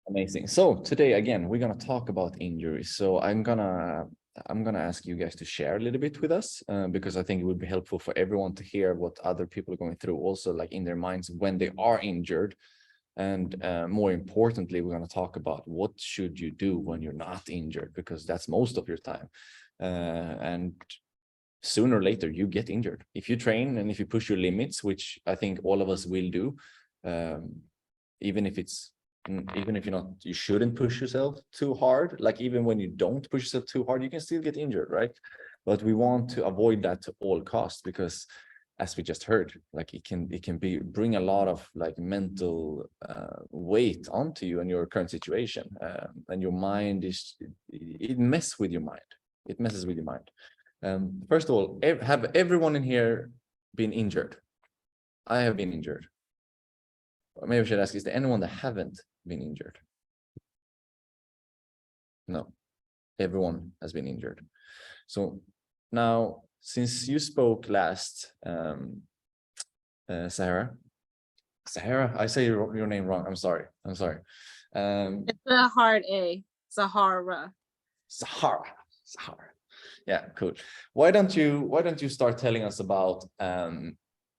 Amazing. So today, again, we're gonna talk about injuries. So I'm gonna ask you guys to share a little bit with us because I think it would be helpful for everyone to hear what other people are going through, also like in their minds when they are injured. And more importantly, we're gonna talk about what should you do when you're not injured, because that's most of your time. And sooner or later, you get injured if you train and if you push your limits, which I think all of us will do, even if you're not, you shouldn't push yourself too hard. Like even when you don't push yourself too hard, you can still get injured, right? But we want to avoid that to all costs, because as we just heard, like it can bring a lot of like mental weight onto you and your current situation, and your mind it messes with your mind. It messes with your mind. First of all, have everyone in here been injured? I have been injured. Or maybe I should ask, is there anyone that haven't been injured? No, everyone has been injured. So now, since you spoke last, Sahara, I say your name wrong. I'm sorry. It's a hard A. Sahara. Yeah, cool. Why don't you start telling us about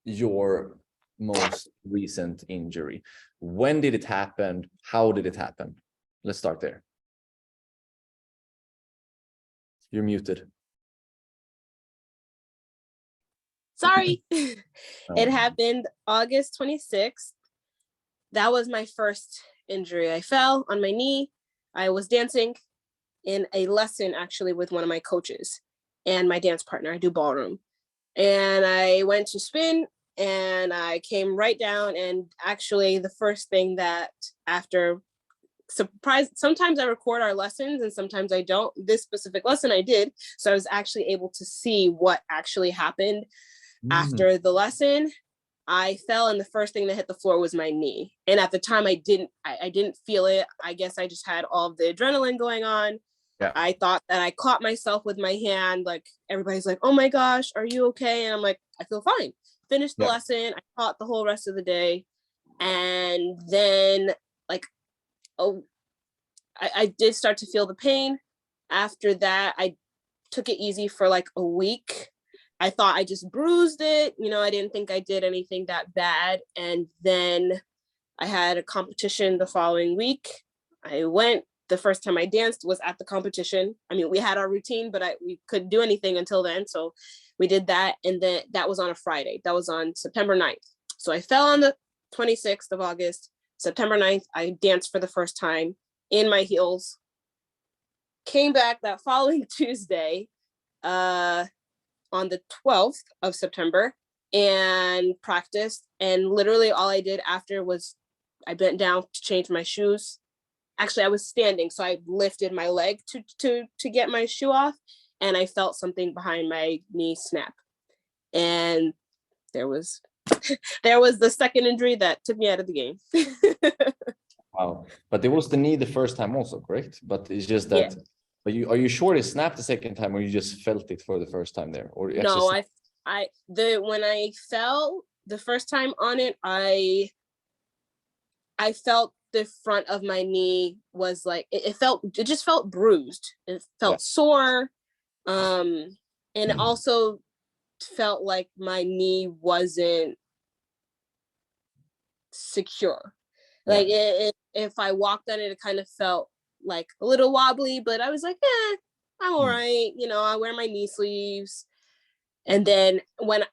your most recent injury? When did it happen? How did it happen? Let's start there. You're muted. Sorry. It happened August 26th. That was my first injury. I fell on my knee. I was dancing in a lesson actually with one of my coaches and my dance partner. I do ballroom. And I went to spin and I came right down. And actually the first thing that after surprise, sometimes I record our lessons and sometimes I don't. This specific lesson I did. So I was actually able to see what actually happened after the lesson. I fell and the first thing that hit the floor was my knee. And at the time I didn't feel it. I guess I just had all of the adrenaline going on. Yeah. I thought that I caught myself with my hand. Like everybody's like, oh my gosh, are you okay? And I'm like, I feel fine. Finished the lesson. I taught the whole rest of the day. And then like, I did start to feel the pain. After that, I took it easy for like a week. I thought I just bruised it. You know, I didn't think I did anything that bad. And then I had a competition the following week. I went. The first time I danced was at the competition. I mean, we had our routine, but we couldn't do anything until then. So we did that. And then that was on a Friday. That was on September 9th. So I fell on the 26th of August. September 9th, I danced for the first time in my heels. Came back that following Tuesday, on the 12th of September, and practiced. And literally all I did after was I bent down to change my shoes. Actually, I was standing, so I lifted my leg to get my shoe off, and I felt something behind my knee snap. And there was the second injury that took me out of the game. Wow. But it was the knee the first time also, correct? But it's just that, yeah. But are you sure it snapped the second time, or you just felt it for the first time there? Or no, when I fell the first time on it, I felt the front of my knee was like, it just felt bruised. It felt sore. And it also felt like my knee wasn't secure. Like if I walked on it, it kind of felt like a little wobbly, but I was like, I'm all right. You know, I wear my knee sleeves. And then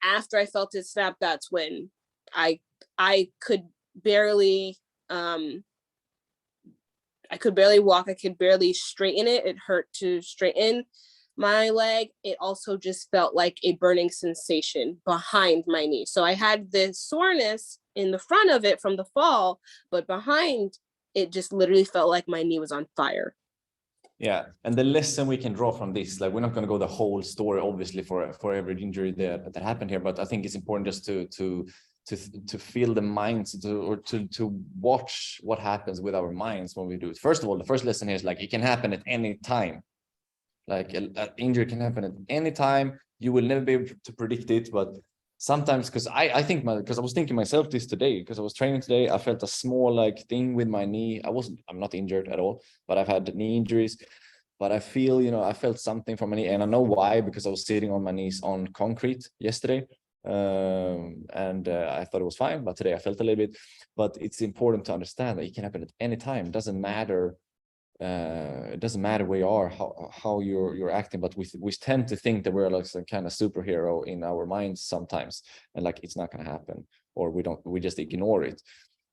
after I felt it snap, that's when I could barely, walk. I could barely straighten it. It hurt to straighten my leg. It also just felt like a burning sensation behind my knee. So I had this soreness in the front of it from the fall, but behind it just literally felt like my knee was on fire. Yeah, and the lesson we can draw from this, like we're not going to go the whole story, obviously, for every injury that happened here, but I think it's important just to feel the minds, to watch what happens with our minds when we do it. First of all, the first lesson here is like it can happen at any time. Like an injury can happen at any time. You will never be able to predict it, but sometimes, because I think because I was thinking myself this today, because I was training today, I felt a small like thing with my knee. I'm not injured at all, but I've had knee injuries. But I feel, I felt something from my knee, and I know why, because I was sitting on my knees on concrete yesterday. And I thought it was fine, but today I felt a little bit. But it's important to understand that it can happen at any time. It doesn't matter. It doesn't matter where you are, how you're acting, but we tend to think that we're like some kind of superhero in our minds sometimes, and like it's not going to happen, or we just ignore it.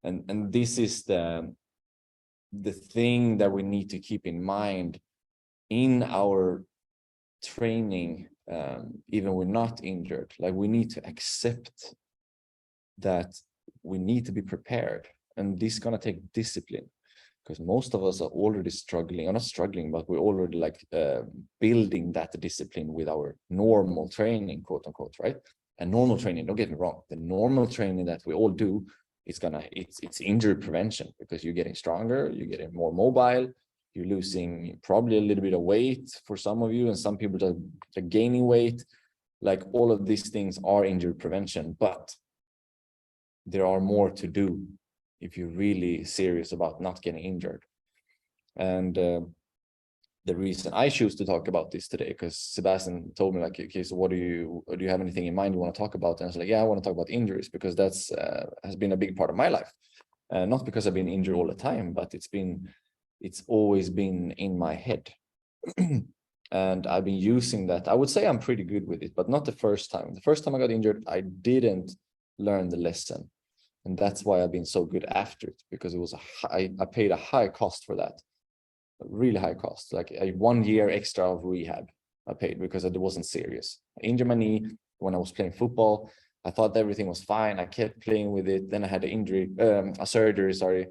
And this is the thing that we need to keep in mind in our training, even we're not injured. Like, we need to accept that we need to be prepared, and this is going to take discipline, because most of us are already struggling, or not struggling, but we're already like building that discipline with our normal training, quote unquote, right? And normal training, don't get me wrong, the normal training that we all do, it's injury prevention, because you're getting stronger, you're getting more mobile, you're losing probably a little bit of weight for some of you, and some people are gaining weight. Like, all of these things are injury prevention, but there are more to do if you're really serious about not getting injured. And the reason I choose to talk about this today, because Sebastian told me, like, okay, so do you have anything in mind you want to talk about? And I was like, yeah, I want to talk about injuries, because that's has been a big part of my life. Not because I've been injured all the time, but it's always been in my head. And I've been using that. I would say I'm pretty good with it, but not the first time. The first time I got injured, I didn't learn the lesson. And that's why I've been so good after it, because it was I paid a high cost for that, a really high cost, like a 1 year extra of rehab I paid, because it wasn't serious. I injured my knee when I was playing football. I thought everything was fine. I kept playing with it. Then I had a surgery, sorry.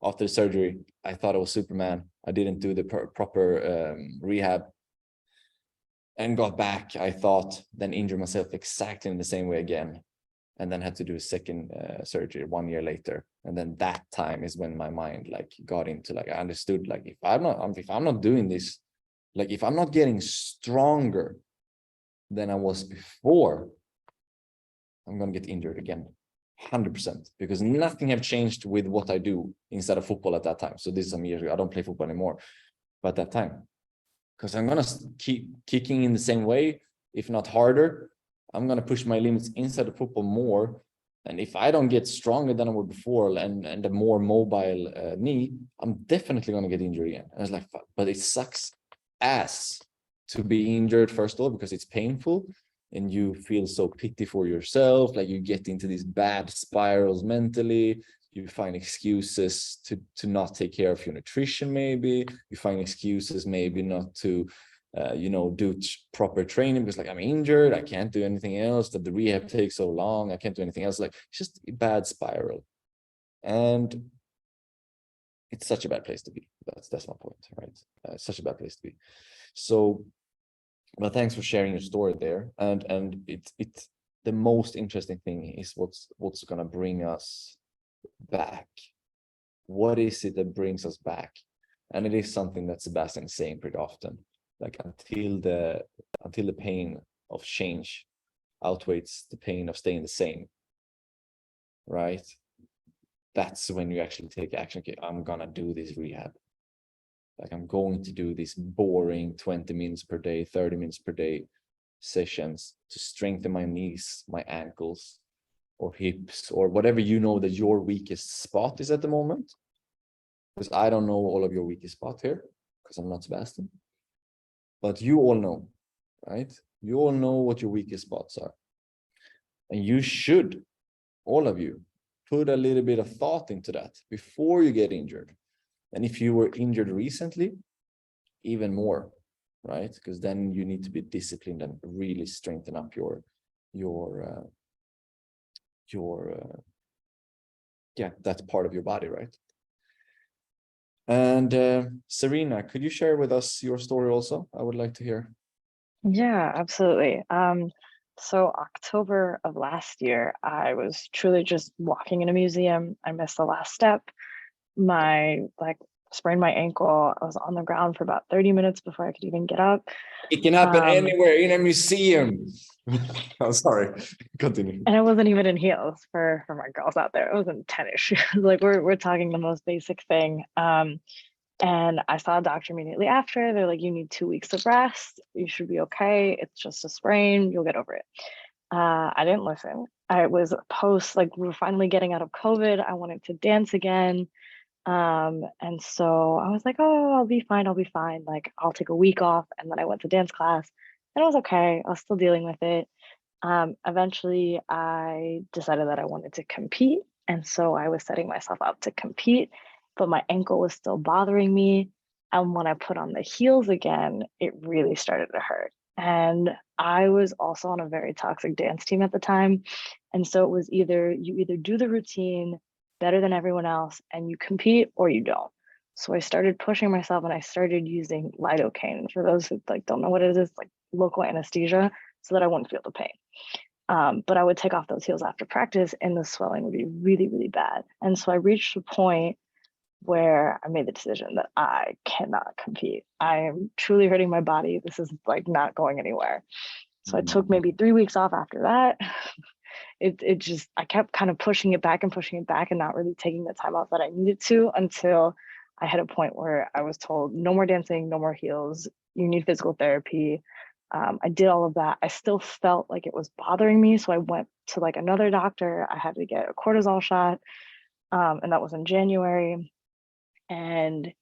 After the surgery, I thought I was Superman. I didn't do the proper rehab, and got back, I thought, then injured myself exactly in the same way again, and then had to do a second surgery 1 year later. And then that time is when my mind like got into, like, I understood, like, if I'm not doing this, like, if I'm not getting stronger than I was before, I'm gonna get injured again, 100%, because nothing have changed with what I do inside of football at that time. So this is some years ago. I don't play football anymore, but that time, because I'm gonna keep kicking in the same way, if not harder. I'm going to push my limits inside the football more. And if I don't get stronger than I were before, and a more mobile knee, I'm definitely going to get injured again. And I was like, fuck. But it sucks ass to be injured, first of all, because it's painful and you feel so pity for yourself. Like, you get into these bad spirals mentally. You find excuses to not take care of your nutrition. Maybe you find excuses, maybe not to do proper training, because, like, I'm injured, I can't do anything else, that the rehab takes so long, I can't do anything else. Like, it's just a bad spiral, and it's such a bad place to be. That's my point, right? It's such a bad place to be. So, well, thanks for sharing your story there. And it's the most interesting thing is what's gonna bring us back. What is it that brings us back? And it is something that Sebastian is saying pretty often. Like, until the pain of change outweighs the pain of staying the same, right? That's when you actually take action. Okay, I'm gonna do this rehab. Like, I'm going to do this boring 20 minutes per day, 30 minutes per day sessions to strengthen my knees, my ankles, or hips, or whatever that your weakest spot is at the moment. Because I don't know all of your weakest spot here, because I'm not Sebastian. But you all know, right? You all know what your weakest spots are. And you should, all of you, put a little bit of thought into that before you get injured. And if you were injured recently, even more, right? Because then you need to be disciplined and really strengthen up your that part of your body, right? And Serena, could you share with us your story also? I would like to hear. Yeah, absolutely. So October of last year, I was truly just walking in a museum. I missed the last step. My sprained my ankle. I was on the ground for about 30 minutes before I could even get up. It can happen Um, anywhere, in a museum. I'm sorry. Continue. And it wasn't even in heels for my girls out there. It was in tennis shoes. Like we're talking the most basic thing. And I saw a doctor immediately after. They're like, you need 2 weeks of rest. You should be okay. It's just a sprain. You'll get over it. I didn't listen. I was post, like we were finally getting out of COVID. I wanted to dance again. And so I was like, oh, I'll be fine. I'll be fine. Like I'll take a week off. And then I went to dance class and it was okay. I was still dealing with it. Eventually I decided that I wanted to compete. And so I was setting myself up to compete, but my ankle was still bothering me. And when I put on the heels again, it really started to hurt. And I was also on a very toxic dance team at the time. And so it was you either do the routine better than everyone else and you compete or you don't. So I started pushing myself and I started using lidocaine. For those who like don't know what it is, like local anesthesia, so that I wouldn't feel the pain. But I would take off those heels after practice and the swelling would be really, really bad. And so I reached a point where I made the decision that I cannot compete. I am truly hurting my body. This is like not going anywhere. So I took maybe 3 weeks off after that. It just, I kept kind of pushing it back and not really taking the time off that I needed to until I had a point where I was told no more dancing, no more heels, you need physical therapy. I did all of that. I still felt like it was bothering me. So I went to like another doctor. I had to get a cortisol shot. And that was in January. And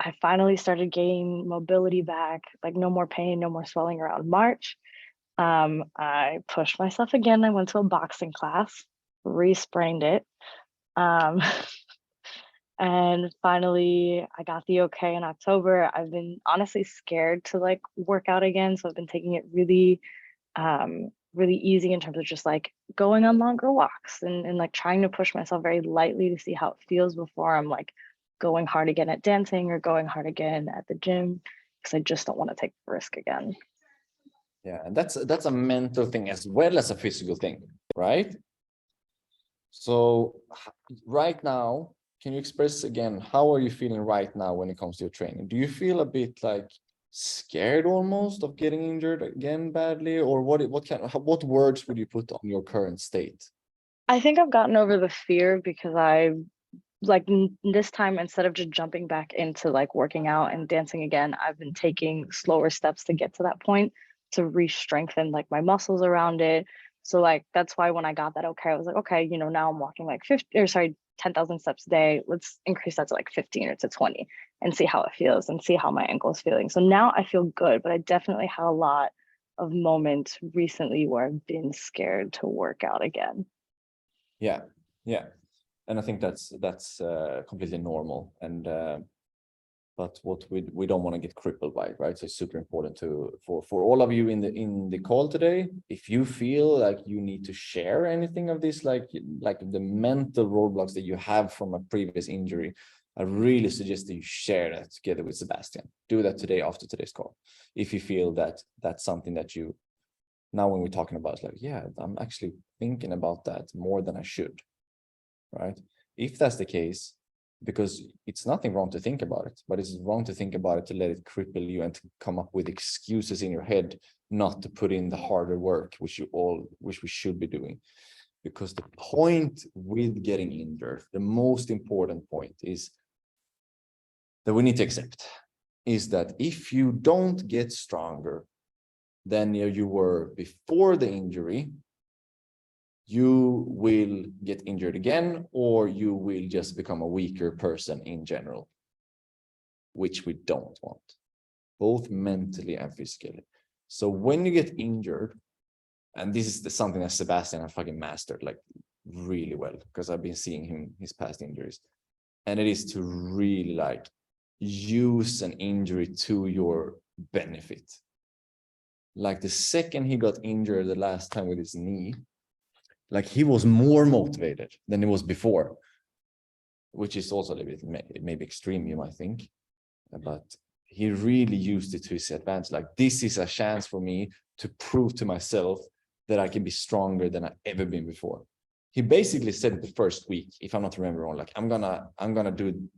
I finally started gaining mobility back, like no more pain, no more swelling around March. I pushed myself again. I went to a boxing class, re-sprained it. And finally I got the okay in October. I've been honestly scared to like work out again. So I've been taking it really, really easy in terms of just like going on longer walks and like trying to push myself very lightly to see how it feels before I'm like going hard again at dancing or going hard again at the gym, because I just don't want to take the risk again. Yeah, and that's a mental thing as well as a physical thing, right? So right now, can you express again, how are you feeling right now when it comes to your training? Do you feel a bit like scared almost of getting injured again badly, or what words would you put on your current state? I think I've gotten over the fear because this time, instead of just jumping back into like working out and dancing again, I've been taking slower steps to get to that point to re-strengthen like my muscles around it. So like that's why when I got that okay, I was like, okay, now I'm walking like 10,000 steps a day. Let's increase that to like 15 or to 20 and see how it feels and see how my ankle is feeling. So now I feel good, but I definitely had a lot of moments recently where I've been scared to work out again. Yeah. And I think that's completely normal. And but what we don't want to get crippled by it, right? So it's super important for all of you in the call today. If you feel like you need to share anything of this, like the mental roadblocks that you have from a previous injury, I really suggest that you share that together with Sebastian. Do that today after today's call. If you feel that that's something that you, now when we're talking about like, yeah, I'm actually thinking about that more than I should, right? If that's the case, because it's nothing wrong to think about it, but it's wrong to think about it to let it cripple you and to come up with excuses in your head not to put in the harder work, which we should be doing. Because the point with getting injured, the most important point is that we need to accept is that if you don't get stronger than you were before the injury, you will get injured again, or you will just become a weaker person in general, which we don't want, both mentally and physically. So when you get injured, and this is something that Sebastian has fucking mastered like really well, because I've been seeing his past injuries, and it is to really like use an injury to your benefit. Like the second he got injured the last time with his knee, like he was more motivated than he was before, which is also a little bit maybe extreme, you might think, but he really used it to his advantage. Like, this is a chance for me to prove to myself that I can be stronger than I've ever been before. he basically said the first week, if I'm not remembering wrong, like I'm gonna do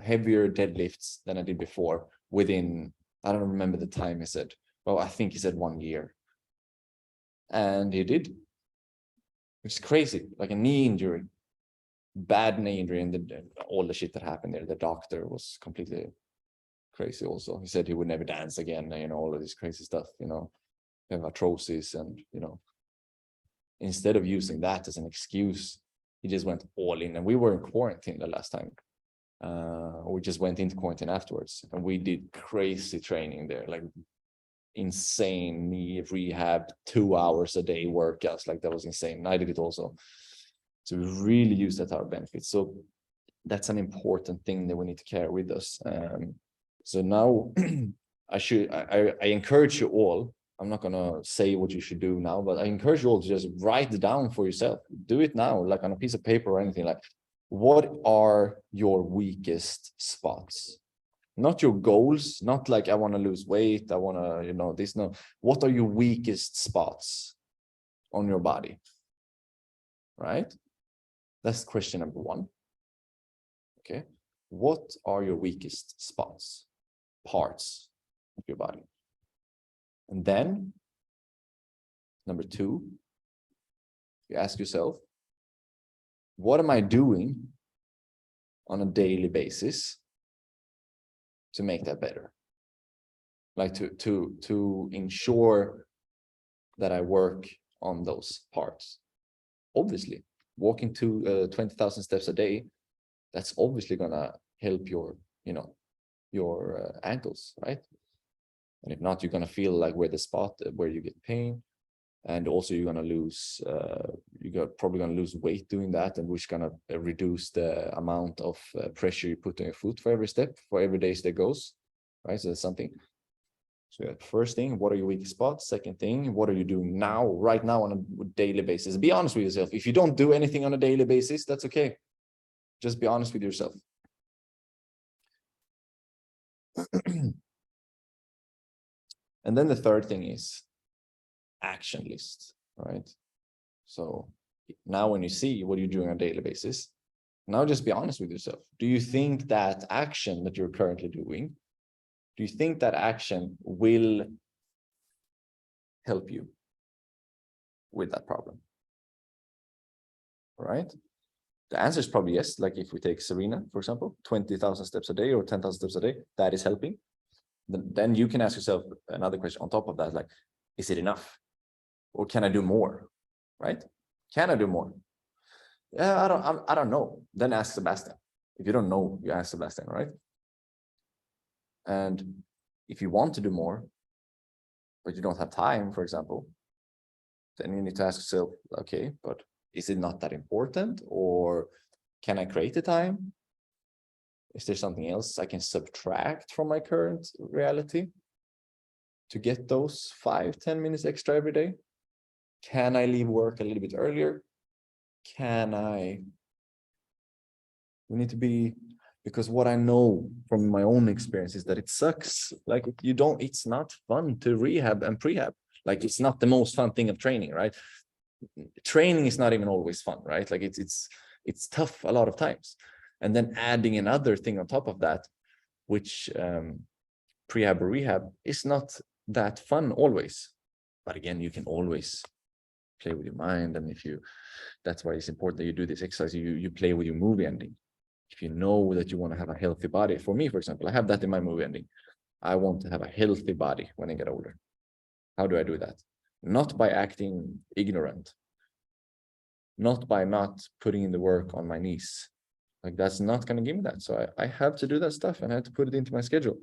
heavier deadlifts than I did before within, I don't remember the time he said. Well, I think he said 1 year. And he did. Which is crazy, like a knee injury, bad knee injury, and all the shit that happened there. The doctor was completely crazy also. He said he would never dance again, you know, all of this crazy stuff, you know, have arthrosis and, you know, instead of using that as an excuse, he just went all in. And we were in quarantine the last time. We just went into quarantine afterwards, and we did crazy training there, like insane knee rehab, 2 hours a day workouts. Like that was insane. I did it also. So we really used that to our benefit. So that's an important thing that we need to carry with us. So now I encourage you all. I'm not gonna say what you should do now, but I encourage you all to just write it down for yourself. Do it now, like on a piece of paper or anything. Like, what are your weakest spots? Not your goals, not like I want to lose weight, I want to, you know, this, no. What are your weakest spots on your body? Right? That's question number one. Okay. What are your weakest spots, parts of your body? And then, number two, you ask yourself, what am I doing on a daily basis to make that better? Like to ensure that I work on those parts. Obviously, walking to 20,000 steps a day, that's obviously gonna help your, you know, your ankles, right? And if not, you're gonna feel like where the spot where you get pain, and also you're gonna lose, probably gonna lose weight doing that, and which gonna reduce the amount of pressure you put on your foot for every step, for every day that goes, right? So that's something. So first thing, what are your weak spots? Second thing, what are you doing now, right now, on a daily basis? Be honest with yourself. If you don't do anything on a daily basis, that's okay. Just be honest with yourself. And then the third thing is action list, right? So now when you see what you're doing on a daily basis, now just be honest with yourself. Do you think that action that you're currently doing, do you think that action will help you with that problem? Right? The answer is probably yes. Like if we take Serena, for example, 20,000 steps a day or 10,000 steps a day, that is helping. Then you can ask yourself another question on top of that, like, is it enough? Or can I do more? Right? Can I do more? Yeah, I don't know. Then ask Sebastian. If you don't know, you ask Sebastian, right? And if you want to do more, but you don't have time, for example, then you need to ask yourself, okay, but is it not that important? Or can I create the time? Is there something else I can subtract from my current reality to get those 5-10 minutes extra every day? Can I leave work a little bit earlier? We need to be, because what I know from my own experience is that it sucks. Like it's not fun to rehab and prehab. Like it's not the most fun thing of training, right? Training is not even always fun, right? Like it's tough a lot of times. And then adding another thing on top of that, which prehab or rehab is not that fun always. But again, you can always play with your mind. And that's why it's important that you do this exercise. You play with your movie ending. If you know that you want to have a healthy body, for me, for example, I have that in my movie ending. I want to have a healthy body when I get older. How do I do that? Not by acting ignorant, not by not putting in the work on my knees. Like that's not going to give me that. So I have to do that stuff and I have to put it into my schedule.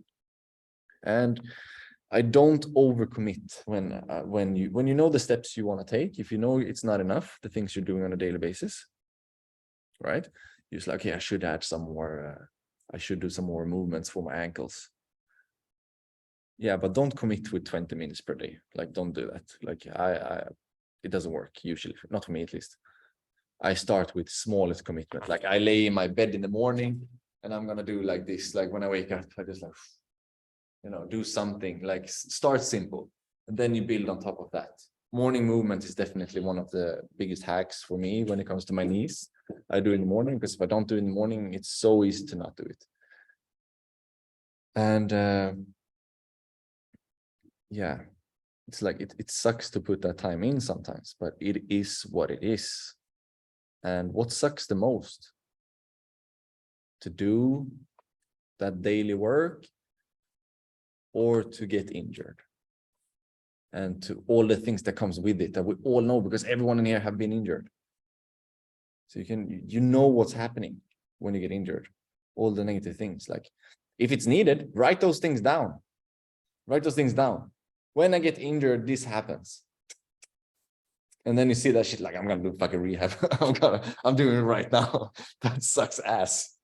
And I don't overcommit when you know the steps you want to take. If you know it's not enough, the things you're doing on a daily basis, right? You're just like, okay, I should add some more. I should do some more movements for my ankles. Yeah, but don't commit with 20 minutes per day. Like, don't do that. Like, it doesn't work usually, not for me at least. I start with smallest commitment. Like, I lay in my bed in the morning and I'm gonna do like this. Like when I wake up, I just like, do something. Like start simple, and then you build on top of that. morning movement is definitely one of the biggest hacks for me when it comes to my knees. I do it in the morning because if I don't do it in the morning, it's so easy to not do it. And yeah, it's like it sucks to put that time in sometimes, but it is what it is. And what sucks the most? To do that daily work or to get injured. And to all the things that comes with it that we all know, because everyone in here have been injured. So you know what's happening when you get injured, all the negative things. Like if it's needed, write those things down. Write those things down. When I get injured, this happens. And then you see that shit like, I'm gonna do fucking rehab. I'm doing it right now. That sucks ass.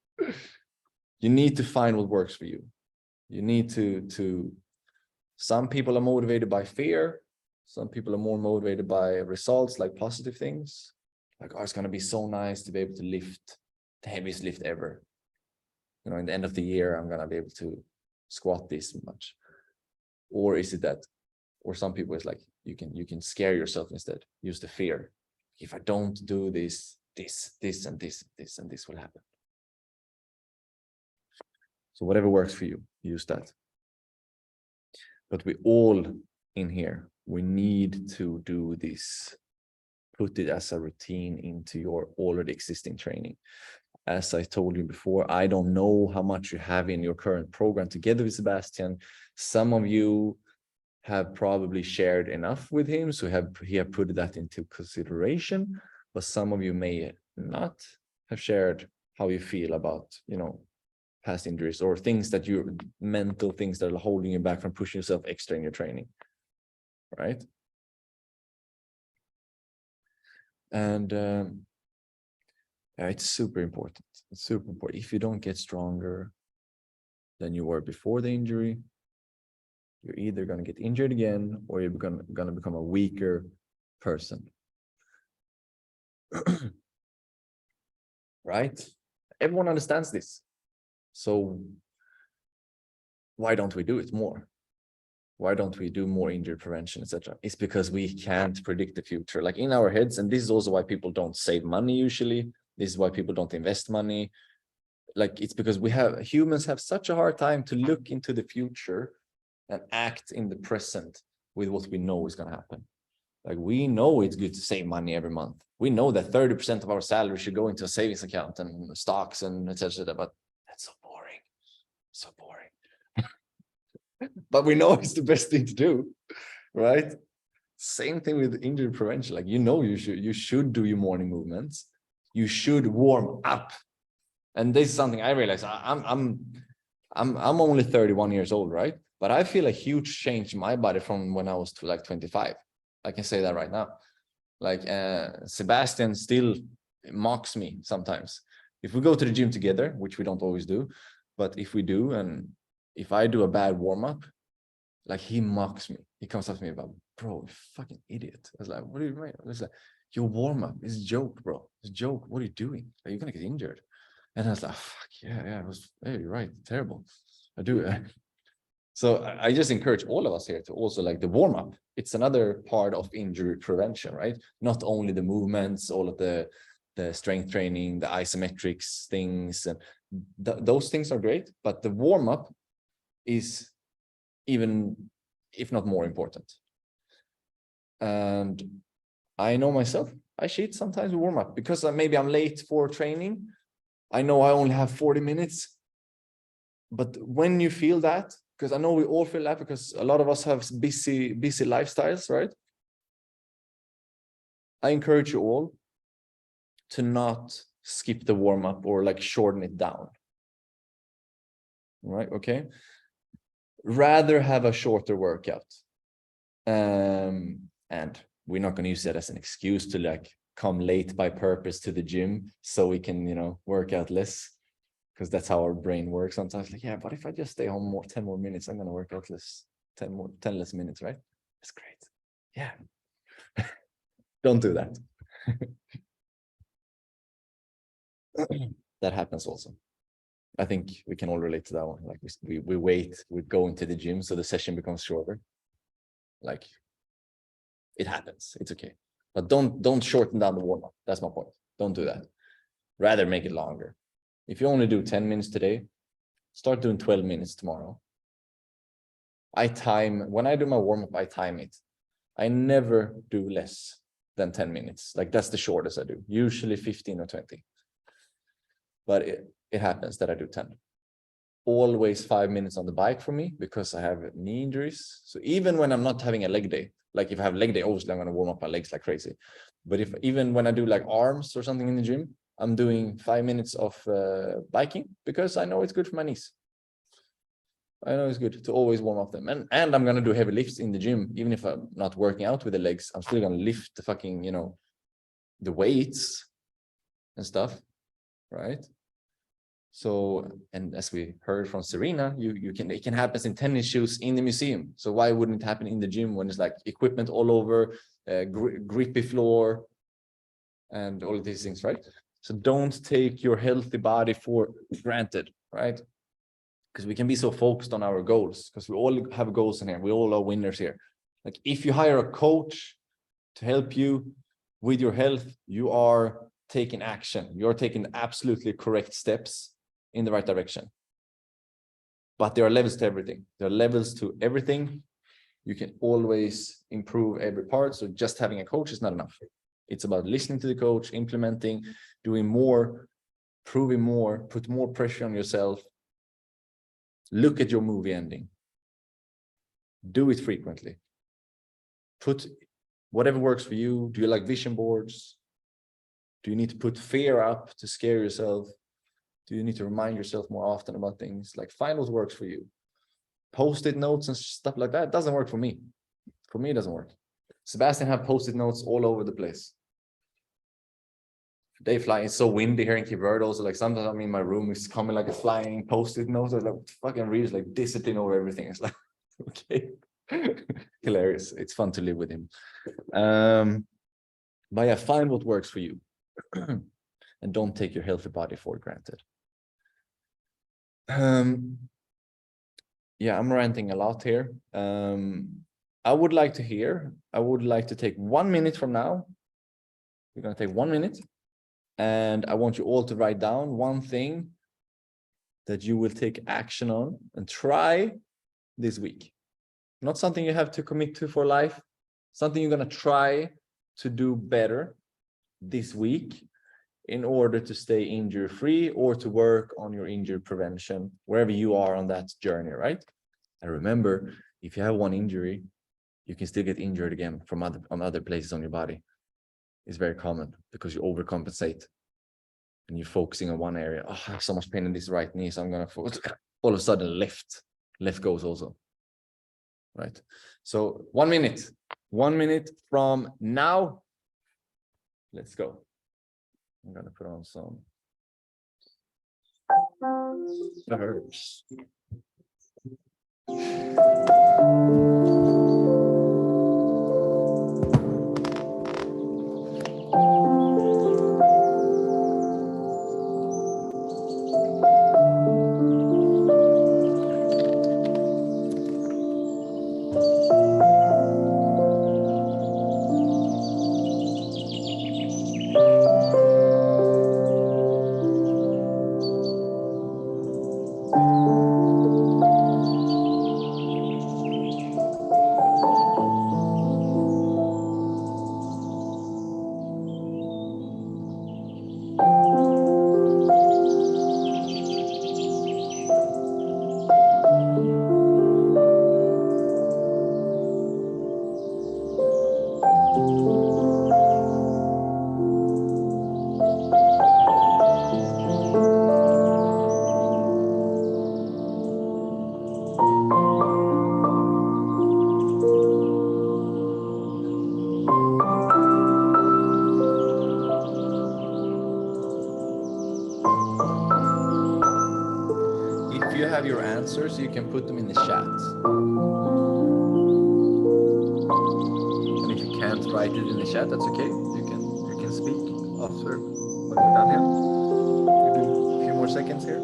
You need to find what works for you. You need to some people are motivated by fear. Some people are more motivated by results, like positive things. Like, oh, it's going to be so nice to be able to lift the heaviest lift ever. You know, in the end of the year, I'm going to be able to squat this much. Or is it that, or some people it's like, you can scare yourself instead. Use the fear. If I don't do this and this will happen. So whatever works for you, use that. But we all in here, we need to do this. Put it as a routine into your already existing training. As I told you before, I don't know how much you have in your current program together with Sebastian. Some of you have probably shared enough with him, so he have put that into consideration. But some of you may not have shared how you feel about, you know, past injuries or things that mental things that are holding you back from pushing yourself extra in your training, right? And it's super important. It's super important. If you don't get stronger than you were before the injury, you're either going to get injured again or you're going to become a weaker person. Right? Everyone understands this. So why don't we do it more? Why don't we do more injury prevention, etc.? It's because we can't predict the future. Like in our heads, and this is also why people don't save money usually. This is why people don't invest money. Like it's because humans have such a hard time to look into the future and act in the present with what we know is going to happen. Like we know it's good to save money every month. We know that 30% of our salary should go into a savings account and stocks and etc. But that's so boring. So boring. But we know it's the best thing to do, right? Same thing with injury prevention. Like, you know, you should do your morning movements. You should warm up. And this is something I realize. I'm only 31 years old, right? But I feel a huge change in my body from when I was to like 25. I can say that right now. Like Sebastian still mocks me sometimes. If we go to the gym together, which we don't always do, but if we do, and if I do a bad warm-up, like he mocks me. He comes up to me about, bro, you fucking idiot. I was like, what do you mean? I was like, your warm-up is a joke, bro. It's a joke. What are you doing? Are you gonna get injured? And I was like, fuck yeah, hey, you're right, terrible. I do. So I just encourage all of us here to also like the warm-up. It's another part of injury prevention, right? Not only the movements, all of the strength training, the isometrics things, and those things are great, but the warm-up is even, if not more important. And I know myself, I cheat sometimes with warm-up because maybe I'm late for training. I know I only have 40 minutes. But when you feel that, because I know we all feel that because a lot of us have busy lifestyles, right? I encourage you all to not skip the warm-up or like shorten it down. Right? Okay. Rather have a shorter workout. And we're not going to use that as an excuse to like come late by purpose to the gym so we can, you know, work out less, because that's how our brain works sometimes. Like, yeah, but if I just stay home 10 more minutes, I'm going to work out less, 10 less minutes, right? That's great. Yeah. Don't do that. That happens also. I think we can all relate to that one. Like we wait, we go into the gym so the session becomes shorter. Like It happens. It's okay. But don't shorten down the warm-up. That's my point. Don't do that. Rather make it longer. If you only do 10 minutes today, start doing 12 minutes tomorrow. When I do my warm-up, I time it. I never do less than 10 minutes. Like that's the shortest I do, usually 15 or 20. But it happens that I do 10. Always 5 minutes on the bike for me because I have knee injuries. So even when I'm not having a leg day, like if I have leg day, obviously I'm going to warm up my legs like crazy. But even when I do like arms or something in the gym, I'm doing 5 minutes of biking because I know it's good for my knees. I know it's good to always warm up them. And I'm going to do heavy lifts in the gym. Even if I'm not working out with the legs, I'm still going to lift the fucking, the weights and stuff, right? So, and as we heard from Serena, it can happen in tennis shoes in the museum. So why wouldn't it happen in the gym when it's like equipment all over, grippy floor, and all of these things, right? So don't take your healthy body for granted, right? Because we can be so focused on our goals, because we all have goals in here. We all are winners here. Like if you hire a coach to help you with your health, you are taking action. You're taking absolutely correct steps in the right direction. But there are levels to everything. There are levels to everything. You can always improve every part. So just having a coach is not enough. It's about listening to the coach, implementing, doing more, proving more, put more pressure on yourself. Look at your movie ending. Do it frequently. Put whatever works for you. Do you like vision boards? Do you need to put fear up to scare yourself? Do you need to remind yourself more often about things? Like find what works for you. Post-it notes and stuff like that doesn't work for me. For me, it doesn't work. Sebastian have post-it notes all over the place. They fly. It's so windy here in Cape Verde. Also, like sometimes I'm in my room, it's coming like a flying post-it notes. I like fucking reads like discipline over everything. It's like okay, hilarious. It's fun to live with him. But yeah, find what works for you, and don't take your healthy body for granted. Yeah, I'm ranting a lot here. I would like to take 1 minute from now. We're gonna take 1 minute. And I want you all to write down one thing that you will take action on and try this week. Not something you have to commit to for life, something you're going to try to do better this week in order to stay injury free or to work on your injury prevention, wherever you are on that journey, right? And remember, if you have one injury, you can still get injured again from other places on your body. Is very common because you overcompensate and you're focusing on one area. Oh, I have so much pain in this right knee, so I'm gonna focus. All of a sudden, left goes also, right? So 1 minute, 1 minute from now. Let's go. I'm gonna put on some herbs. If you have your answers, you can put them in the chat. And if you can't write it in the chat, that's okay. You can speak after when we're done here. We do a few more seconds here.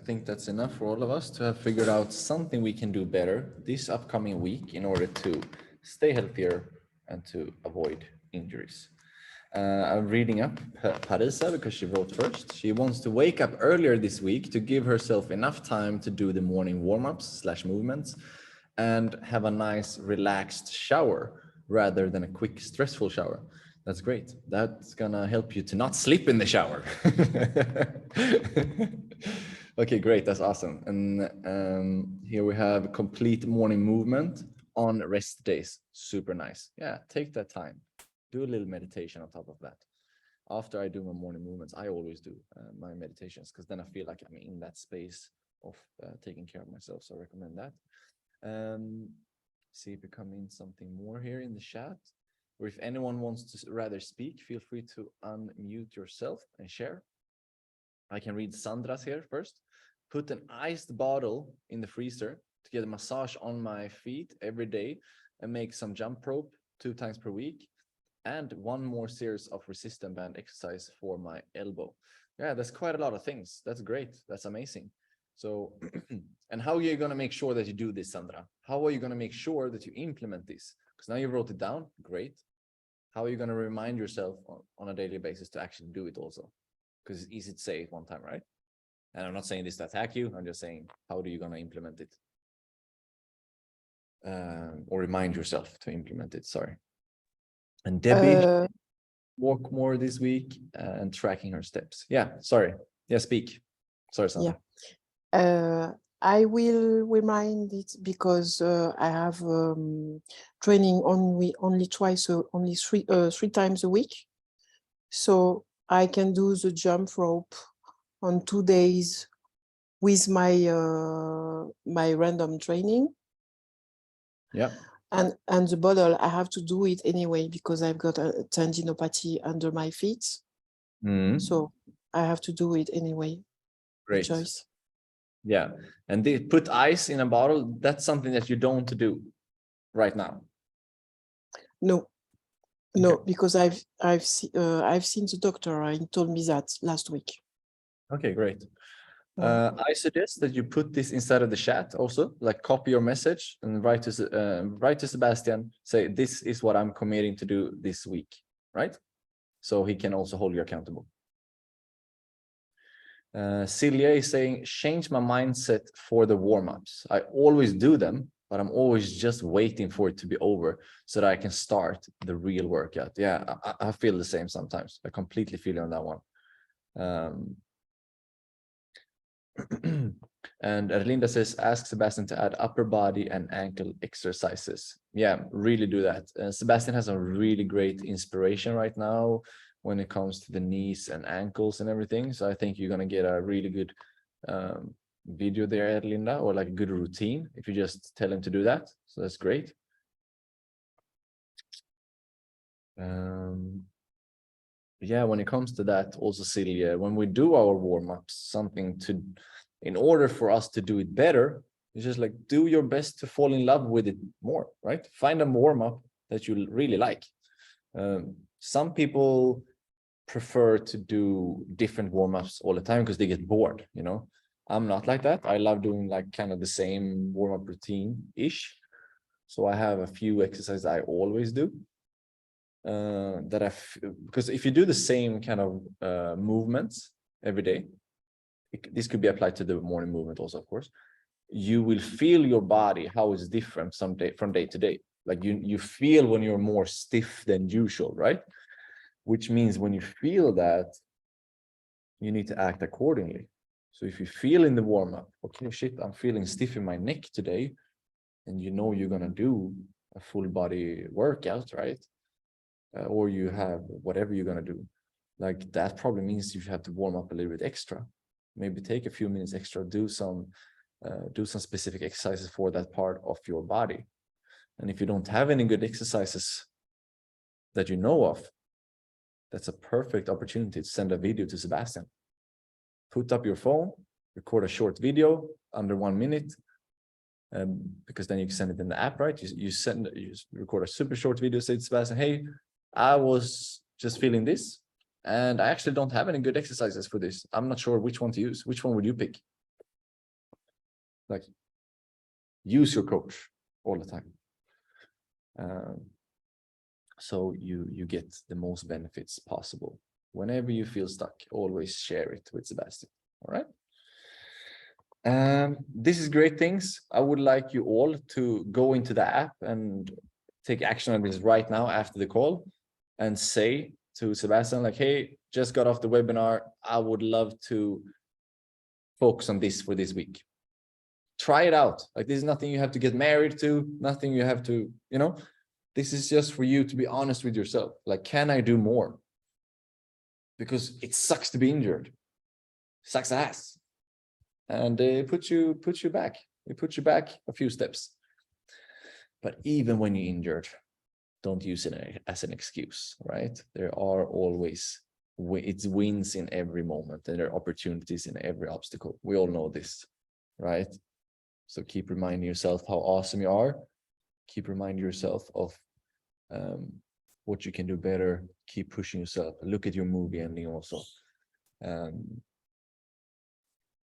think that's enough for all of us to have figured out something we can do better this upcoming week in order to stay healthier and to avoid injuries. I'm reading up Parisa because she wrote first. She wants to wake up earlier this week to give herself enough time to do the morning warm-ups / movements and have a nice relaxed shower rather than a quick stressful shower. That's great. That's gonna help you to not sleep in the shower. Okay, great. That's awesome. And here we have complete morning movement on rest days. Super nice. Yeah, take that time. Do a little meditation on top of that. After I do my morning movements, I always do my meditations because then I feel like I'm in that space of taking care of myself. So I recommend that. See if we come in something more here in the chat. Or if anyone wants to rather speak, feel free to unmute yourself and share. I can read Sandra's here first. Put an iced bottle in the freezer to get a massage on my feet every day and make some jump rope 2 times per week. And 1 more series of resistance band exercise for my elbow. Yeah, that's quite a lot of things. That's great. That's amazing. So, and how are you going to make sure that you do this, Sandra? How are you going to make sure that you implement this? Because now you wrote it down. Great. How are you going to remind yourself on a daily basis to actually do it also? Because it's easy to say it one time, right? And I'm not saying this to attack you. I'm just saying, how are you going to implement it? Or remind yourself to implement it. Sorry. And Debbie walk more this week and tracking her steps. Yeah, sorry. Yeah, speak. Sorry, Sandra. Yeah. I will remind it because I have training only three times a week. So I can do the jump rope on 2 days with my my random training. Yeah. And the bottle, I have to do it anyway because I've got a tendinopathy under my feet. So I have to do it anyway. Great. Choice. Yeah. And they put ice in a bottle. That's something that you don't do right now. No, because I've seen the doctor. He told me that last week. Okay, great. I suggest that you put this inside of the chat also, like copy your message and write to Sebastian, say, this is what I'm committing to do this week, right? So he can also hold you accountable. Celia is saying, change my mindset for the warm-ups. I always do them, but I'm always just waiting for it to be over so that I can start the real workout. Yeah, I feel the same sometimes. I completely feel you on that one. And Erlinda says, ask Sebastian to add upper body and ankle exercises. Yeah, really do that. Sebastian has a really great inspiration right now when it comes to the knees and ankles and everything. So I think you're going to get a really good video there, Erlinda, or like a good routine if you just tell him to do that. So that's great. Yeah, when it comes to that also, Celia, when we do our warm-ups, in order for us to do it better, it's just like do your best to fall in love with it more, right? Find a warm-up that you really like. Some people prefer to do different warm-ups all the time because they get bored, you know. I'm not like that. I love doing like kind of the same warm-up routine-ish. So I have a few exercises I always do. Because if you do the same kind of movements every day, this could be applied to the morning movement also, of course, you will feel your body, how it's different from day to day. Like you feel when you're more stiff than usual, right? Which means when you feel that, you need to act accordingly. So if you feel in the warm-up, okay, shit, I'm feeling stiff in my neck today, and you know you're gonna do a full body workout, right? Or you have whatever you're going to do, like that probably means you have to warm up a little bit extra, maybe take a few minutes extra, do some specific exercises for that part of your body. And if you don't have any good exercises that you know of, that's a perfect opportunity to send a video to Sebastian. Put up your phone, record a short video under 1 minute, because then you can send it in the app, right? You record a super short video, say to Sebastian, hey, I was just feeling this, and I actually don't have any good exercises for this. I'm not sure which one to use. Which one would you pick? Like, use your coach all the time. So you get the most benefits possible. Whenever you feel stuck, always share it with Sebastian. All right. This is great things. I would like you all to go into the app and take action on this right now after the call and say to Sebastian, like, hey, just got off the webinar. I would love to focus on this for this week. Try it out. Like, this is nothing you have to get married to, nothing you have to, you know, this is just for you to be honest with yourself. Like, can I do more? Because it sucks to be injured. Sucks ass. And it puts you back. It puts you back a few steps. But even when you're injured, don't use it as an excuse, right? There are always it's wins in every moment, and there are opportunities in every obstacle. We all know this, right? So keep reminding yourself how awesome you are. Keep reminding yourself of what you can do better. Keep pushing yourself. Look at your movie ending also.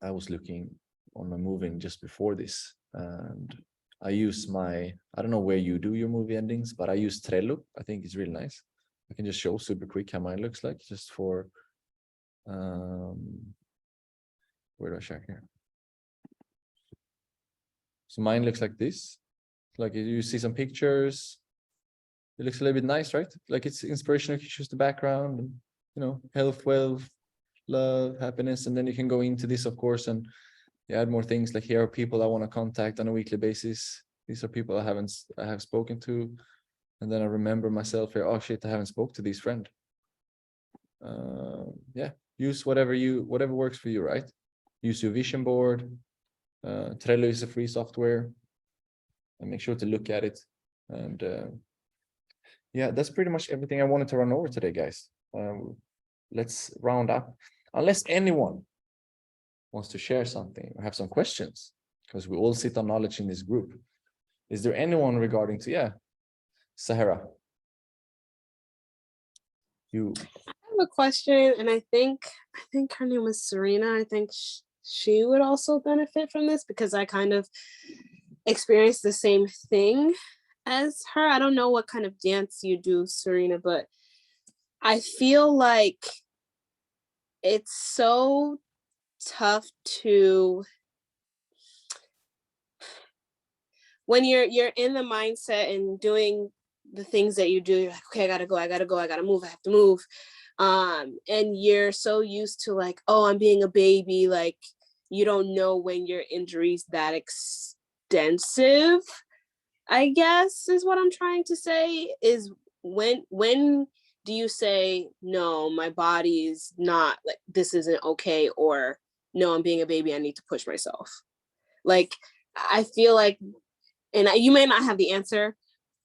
I was looking on my movie just before this, and I use I don't know where you do your movie endings, but I use Trello. I think it's really nice. I can just show super quick how mine looks like, just for, where do I check here? So mine looks like this. Like, you see some pictures. It looks a little bit nice, right? Like, it's inspirational. You choose the background, and, you know, health, wealth, love, happiness. And then you can go into this, of course, and you add more things. Like, here are people I want to contact on a weekly basis. These are people I have spoken to. And then I remember myself here, oh shit, I haven't spoke to this friend. Yeah, use whatever works for you, right? Use your vision board. Trello is a free software, and make sure to look at it. And yeah, that's pretty much everything I wanted to run over today, guys. Let's round up. Unless anyone wants to share something or have some questions, because we all sit on knowledge in this group. Is there anyone regarding to, yeah, Sahara? You. I have a question, and I think her name was Serena. I think she would also benefit from this, because I kind of experienced the same thing as her. I don't know what kind of dance you do, Serena, but I feel like it's so tough to, when you're in the mindset and doing the things that you do, you're like, okay, I gotta go, I gotta move, I have to move. And you're so used to, like, oh, I'm being a baby. Like, you don't know when your injury's that extensive, I guess, is what I'm trying to say. Is when do you say, no, my body's not, like, this isn't okay, or no, I'm being a baby, I need to push myself? Like, I feel like, and you may not have the answer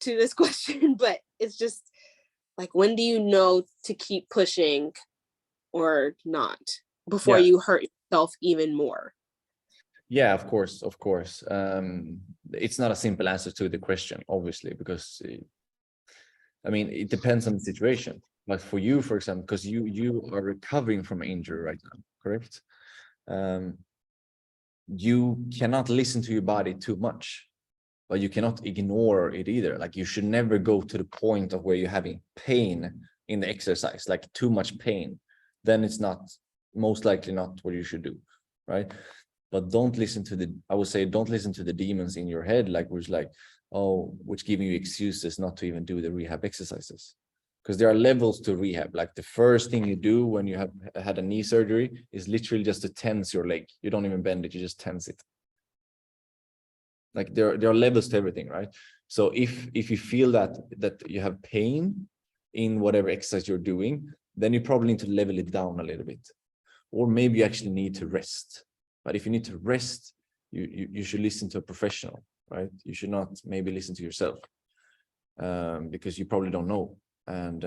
to this question, but it's just like, when do you know to keep pushing or not before you hurt yourself even more? Yeah, of course. It's not a simple answer to the question, obviously, because I mean, it depends on the situation. But for you, for example, because you are recovering from injury right now, correct? You cannot listen to your body too much, but you cannot ignore it either. Like, you should never go to the point of where you're having pain in the exercise, like too much pain. Then it's most likely not what you should do, right? But don't listen to I would say, don't listen to the demons in your head, like, which giving you excuses not to even do the rehab exercises. Because there are levels to rehab. Like, the first thing you do when you have had a knee surgery is literally just to tense your leg. You don't even bend it, you just tense it. Like, there are levels to everything, right? So if you feel that you have pain in whatever exercise you're doing, then you probably need to level it down a little bit. Or maybe you actually need to rest. But if you need to rest, you should listen to a professional, right? You should not maybe listen to yourself, because you probably don't know. And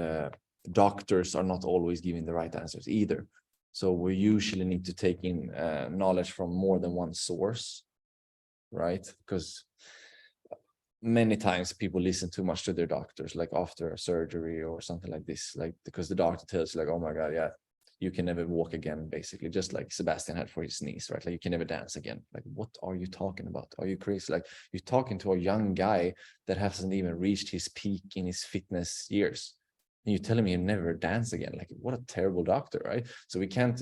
doctors are not always giving the right answers either. So we usually need to take in knowledge from more than one source, right? Because many times people listen too much to their doctors, like after a surgery or something like this, like, because the doctor tells you, like, oh my God, yeah, you can never walk again, basically, just like Sebastian had for his knees, right? Like you can never dance again. Like, what are you talking about? Are you crazy? Like, you're talking to a young guy that hasn't even reached his peak in his fitness years. And you're telling me you never dance again. Like, what a terrible doctor, right? So we cannot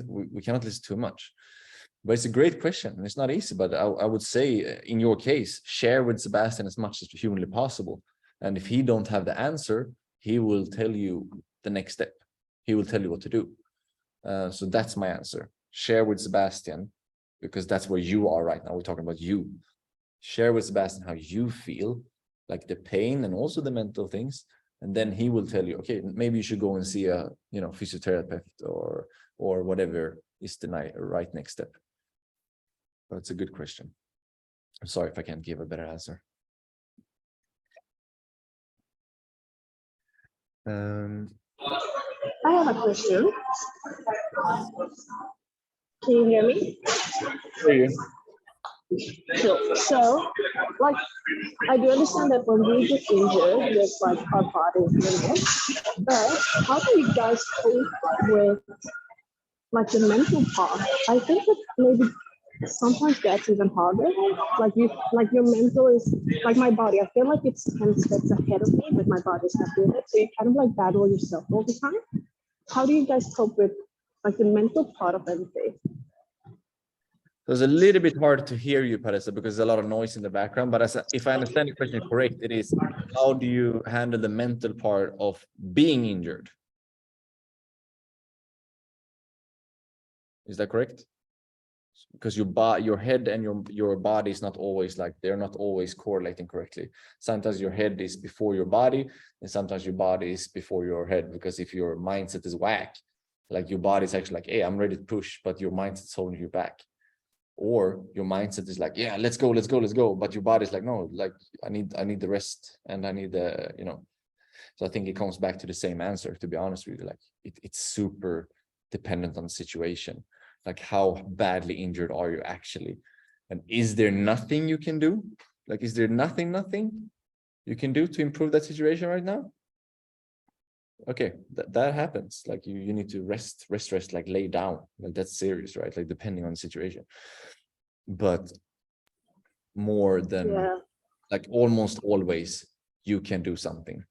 listen too much. But it's a great question, and it's not easy. But I would say, in your case, share with Sebastian as much as humanly possible. And if he don't have the answer, he will tell you the next step. He will tell you what to do. So that's my answer. Share with Sebastian, because that's where you are right now. We're talking about you. Share with Sebastian how you feel, like the pain and also the mental things. And then he will tell you, okay, maybe you should go and see a, physiotherapist or whatever is the right next step. But it's a good question. I'm sorry if I can't give a better answer. I have a question. Can you hear me? Hear you. So, like, I do understand that when we get injured, there's like our bodies, but how do you guys cope with like the mental part? I think that maybe sometimes that's even harder. Like your mental is like my body. I feel like it's 10 steps ahead of me, but my body's not doing it. So you kind of like battle yourself all the time. How do you guys cope with like the mental part of everything? So it's a little bit hard to hear you, Parisa, because there's a lot of noise in the background. But if I understand your question correct, it is, how do you handle the mental part of being injured? Is that correct? Because your head and your body is not always like, they're not always correlating correctly. Sometimes your head is before your body, and sometimes your body is before your head. Because if your mindset is whack, like your body is actually like, hey, I'm ready to push, but your mindset is holding you back. Or your mindset is like, yeah, let's go, but your body's like, no, like I need the rest, and I need the, so I think it comes back to the same answer, to be honest with you. Like it's super dependent on the situation. Like, how badly injured are you actually, and is there nothing you can do? Like, is there nothing you can do to improve that situation right now? Okay, that happens. Like you need to rest, like lay down. Like that's serious, right? Like depending on the situation. But more than like almost always you can do something.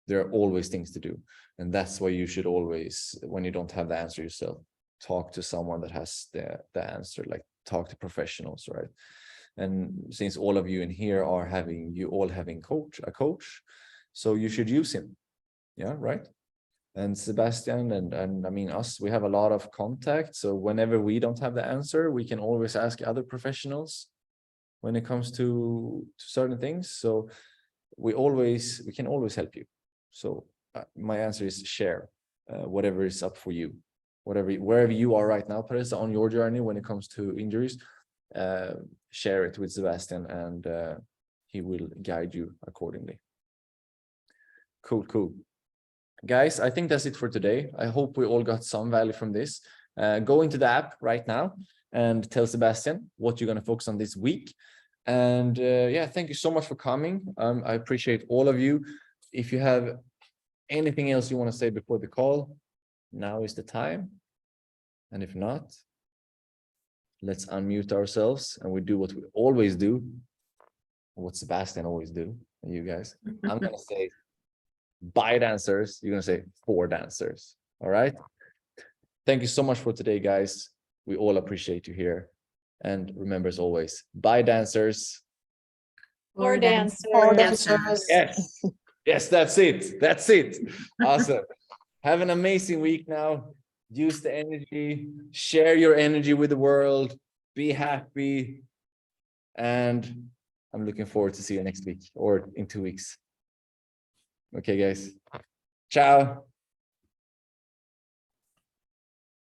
There are always things to do. And that's why you should always, when you don't have the answer yourself, talk to someone that has the answer, like talk to professionals, right? And since all of you in here are having a coach, so you should use him. Yeah, right. And Sebastian and I mean us, we have a lot of contact. So whenever we don't have the answer, we can always ask other professionals when it comes to certain things. So we can always help you. So my answer is share whatever is up for you, wherever you are right now, Parisa, on your journey when it comes to injuries. Share it with Sebastian, and he will guide you accordingly. Cool. Guys, I think that's it for today. I hope we all got some value from this. Go into the app right now and tell Sebastian what you're going to focus on this week. And yeah, thank you so much for coming. I appreciate all of you. If you have anything else you want to say before the call, now is the time. And if not, let's unmute ourselves and we do what we always do, what Sebastian always do, you guys. I'm going to say bye dancers, you're going to say for dancers. All right. Thank you so much for today, guys. We all appreciate you here. And remember, as always, bye dancers. For dancers. Yes, that's it. Awesome. Have an amazing week now. Use the energy, share your energy with the world, be happy. And I'm looking forward to see you next week or in 2 weeks. Okay, guys. Ciao.